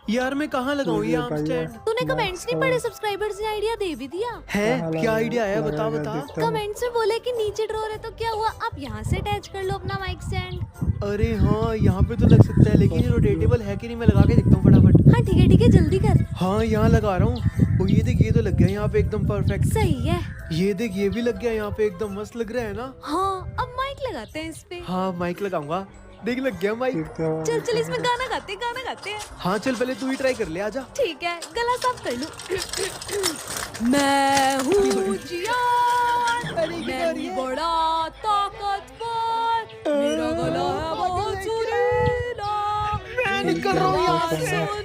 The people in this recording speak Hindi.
यार मैं कहाँ लगाऊं ये आर्म स्टैंड? तूने कमेंट्स नहीं पढ़े? सब्सक्राइबर्स ने आइडिया दे भी दिया है क्या आइडिया है? बता बता। कमेंट्स में बोले कि नीचे ड्रॉअर है तो क्या हुआ, आप यहाँ से अटैच कर लो अपना माइक स्टैंड। अरे हाँ यहाँ पे तो लग सकता है, लेकिन ये रोटेटेबल है कि नहीं मैं लगा के देखता हूँ फटाफट। हाँ ठीक है जल्दी कर। हाँ यहाँ लगा रहा हूँ। ओ ये देख, ये तो लग गया यहाँ पे एकदम परफेक्ट। सही है। ये देख, ये भी लग गया यहाँ पे, एकदम मस्त लग रहा है ना। हाँ अब माइक लगाते हैं इस पे। हाँ माइक लगाऊंगा। देख लग गया माइक। चल चल इसमें गाना गाते हैं। हाँ चल पहले तू ही ट्राई कर ले, आजा। ठीक है, गला साफ कर लूं। मैं हूँ जियान, अरे क्या कर रही मैं है? बड़ा ताकतवर, मेरा गला है बहुत सुरीला, मैं मेरी निकल रहा हूँ यहाँ आवाज़ से। सुन